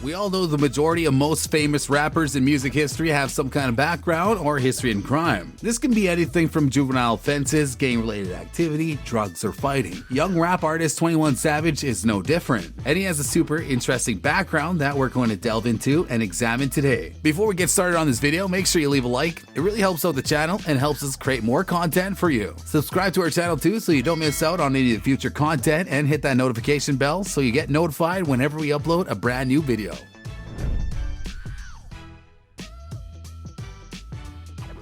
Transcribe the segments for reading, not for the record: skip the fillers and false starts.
We all know the majority of most famous rappers in music history have some kind of background or history in crime. This can be anything from juvenile offenses, gang-related activity, drugs, or fighting. Young rap artist 21 Savage is no different, and he has a super interesting background that we're going to delve into and examine today. Before we get started on this video, make sure you leave a like. It really helps out the channel and helps us create more content for you. Subscribe to our channel too so you don't miss out on any of the future content, and hit that notification bell so you get notified whenever we upload a brand new video.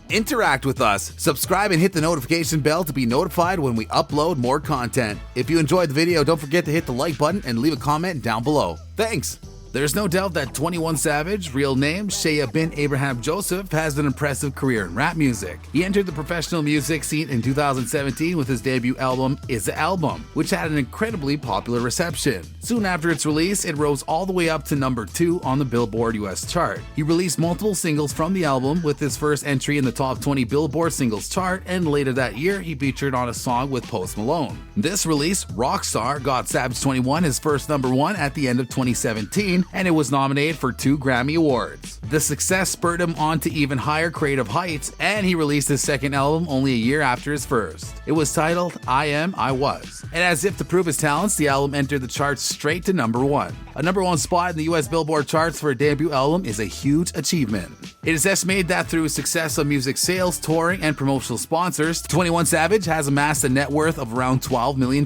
Interact with us. Subscribe and hit the notification bell to be notified when we upload more content. If you enjoyed the video, don't forget to hit the like button and leave a comment down below. Thanks! There's no doubt that 21 Savage, real name Shéyaa Bin Abraham-Joseph, has an impressive career in rap music. He entered the professional music scene in 2017 with his debut album, Is a Album, which had an incredibly popular reception. Soon after its release, it rose all the way up to number 2 on the Billboard US chart. He released multiple singles from the album, with his first entry in the top 20 Billboard singles chart, and later that year he featured on a song with Post Malone. This release, Rockstar, got Savage 21 his first number 1 at the end of 2017, and it was nominated for 2 Grammy Awards. The success spurred him on to even higher creative heights, and he released his second album only a year after his first. It was titled I Am, I Was. And as if to prove his talents, the album entered the charts straight to number 1. A number 1 spot in the US Billboard charts for a debut album is a huge achievement. It is estimated that through his success on music sales, touring, and promotional sponsors, 21 Savage has amassed a net worth of around $12 million.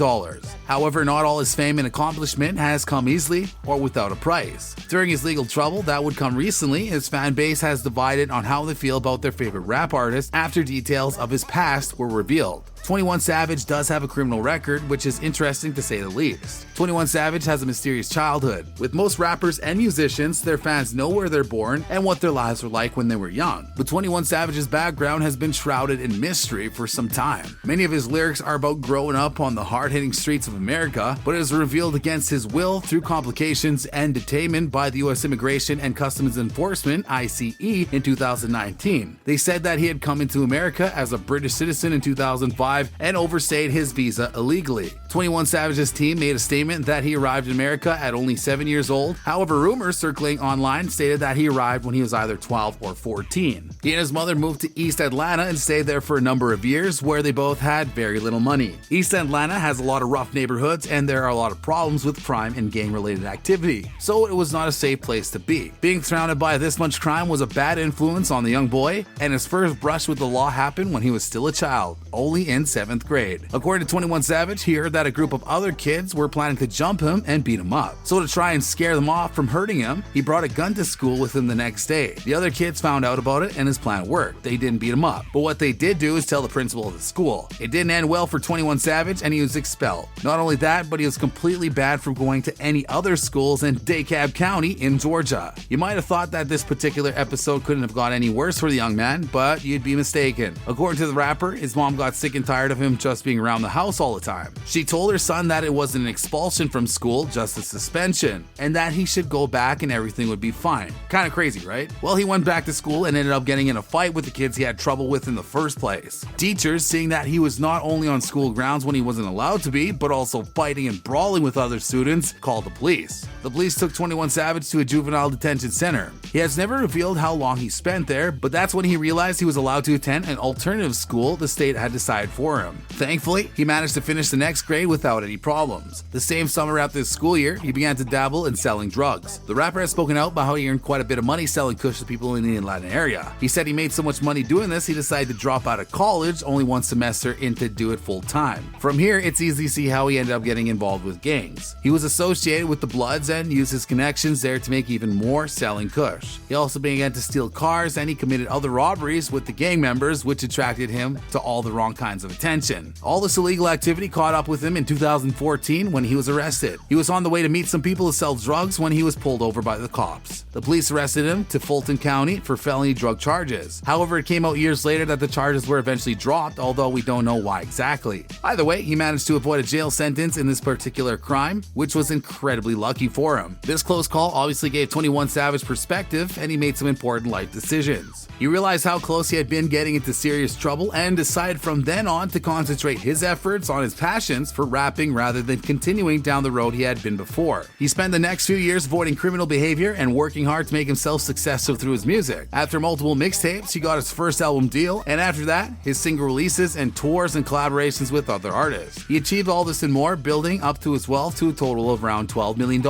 However, not all his fame and accomplishment has come easily or without a price. During his legal trouble that would come recently, his fan base has divided on how they feel about their favorite rap artist after details of his past were revealed. 21 Savage does have a criminal record, which is interesting to say the least. 21 Savage has a mysterious childhood. With most rappers and musicians, their fans know where they're born and what their lives were like when they were young. But 21 Savage's background has been shrouded in mystery for some time. Many of his lyrics are about growing up on the hard-hitting streets of America, but it is revealed against his will through complications and detainment by the US Immigration and Customs Enforcement, ICE, in 2019. They said that he had come into America as a British citizen in 2005 and overstayed his visa illegally. 21 Savage's team made a statement that he arrived in America at only 7 years old. However, rumors circling online stated that he arrived when he was either 12 or 14. He and his mother moved to East Atlanta and stayed there for a number of years, where they both had very little money. East Atlanta has a lot of rough neighborhoods, and there are a lot of problems with crime and gang-related activity, so it was not a safe place to be. Being surrounded by this much crime was a bad influence on the young boy, and his first brush with the law happened when he was still a child, only in 7th grade. According to 21 Savage, he heard that a group of other kids were planning to jump him and beat him up. So to try and scare them off from hurting him, he brought a gun to school with him the next day. The other kids found out about it, and his plan worked. They didn't beat him up, but what they did do is tell the principal of the school. It didn't end well for 21 Savage, and he was expelled. Not only that, but he was completely banned from going to any other schools in DeKalb County in Georgia. You might have thought that this particular episode couldn't have got any worse for the young man, but you'd be mistaken. According to the rapper, his mom got sick and tired of him just being around the house all the time. She told her son that it wasn't an expulsion from school, just a suspension, and that he should go back and everything would be fine. Kinda crazy, right? Well, he went back to school and ended up getting in a fight with the kids he had trouble with in the first place. Teachers, seeing that he was not only on school grounds when he wasn't allowed to be, but also fighting and brawling with other students, called the police. The police took 21 Savage to a juvenile detention center. He has never revealed how long he spent there, but that's when he realized he was allowed to attend an alternative school the state had decided for him. Thankfully, he managed to finish the next grade without any problems. The same summer after his school year, he began to dabble in selling drugs. The rapper has spoken out about how he earned quite a bit of money selling kush to people in the Atlanta area. He said he made so much money doing this, he decided to drop out of college only one semester in to do it full time. From here, it's easy to see how he ended up getting involved with gangs. He was associated with the Bloods and used his connections there to make even more selling kush. He also began to steal cars, and he committed other robberies with the gang members, which attracted him to all the wrong kinds of attention. All this illegal activity caught up with him in 2014 when he was arrested. He was on the way to meet some people to sell drugs when he was pulled over by the cops. The police arrested him to Fulton County for felony drug charges. However, it came out years later that the charges were eventually dropped, although we don't know why exactly. Either way, he managed to avoid a jail sentence in this particular crime, which was incredibly lucky for him. This close call obviously gave 21 Savage perspective, and he made some important life decisions. He realized how close he had been getting into serious trouble and decided from then on on to concentrate his efforts on his passions for rapping rather than continuing down the road he had been before. He spent the next few years avoiding criminal behavior and working hard to make himself successful through his music. After multiple mixtapes, he got his first album deal, and after that, his single releases and tours and collaborations with other artists. He achieved all this and more, building up to his wealth to a total of around $12 million.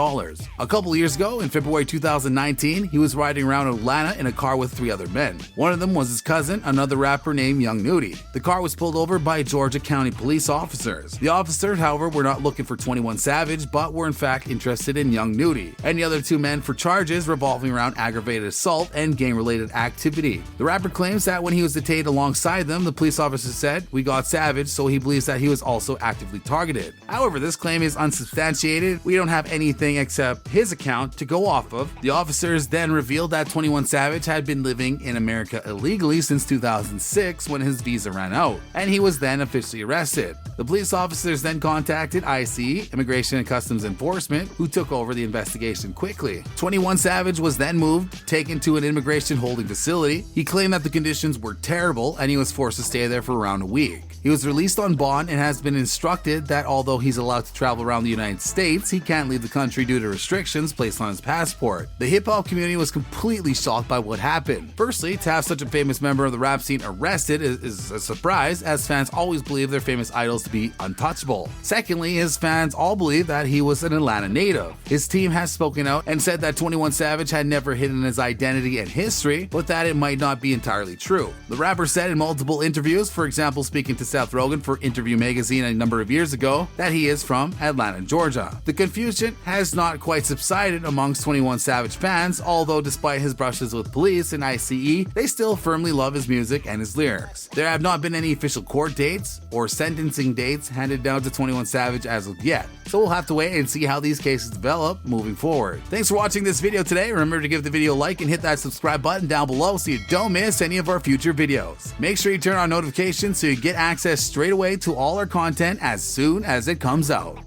A couple years ago, in February 2019, he was riding around Atlanta in a car with 3 other men. One of them was his cousin, another rapper named Young Nudy. The car was pulled over by Georgia County police officers. The officers, however, were not looking for 21 Savage, but were in fact interested in Young Nudy and the other 2 men for charges revolving around aggravated assault and gang-related activity. The rapper claims that when he was detained alongside them, the police officer said, "We got Savage," so he believes that he was also actively targeted. However, this claim is unsubstantiated. We don't have anything except his account to go off of. The officers then revealed that 21 Savage had been living in America illegally since 2006 when his visa ran out, and he was then officially arrested. The police officers then contacted ICE, Immigration and Customs Enforcement, who took over the investigation quickly. 21 Savage was then moved, taken to an immigration holding facility. He claimed that the conditions were terrible and he was forced to stay there for around a week. He was released on bond and has been instructed that although he's allowed to travel around the United States, he can't leave the country due to restrictions placed on his passport. The hip-hop community was completely shocked by what happened. Firstly, to have such a famous member of the rap scene arrested is a surprise, as fans always believe their famous idols to be untouchable. Secondly, his fans all believe that he was an Atlanta native. His team has spoken out and said that 21 Savage had never hidden his identity and history, but that it might not be entirely true. The rapper said in multiple interviews, for example speaking to Seth Rogen for Interview Magazine a number of years ago, that he is from Atlanta, Georgia. The confusion has not quite subsided amongst 21 Savage fans, although despite his brushes with police and ICE, they still firmly love his music and his lyrics. There have not been any official court dates or sentencing dates handed down to 21 Savage as of yet, so we'll have to wait and see how these cases develop moving forward. Thanks for watching this video today. Remember to give the video a like and hit that subscribe button down below so you don't miss any of our future videos. Make sure you turn on notifications so you get access straight away to all our content as soon as it comes out.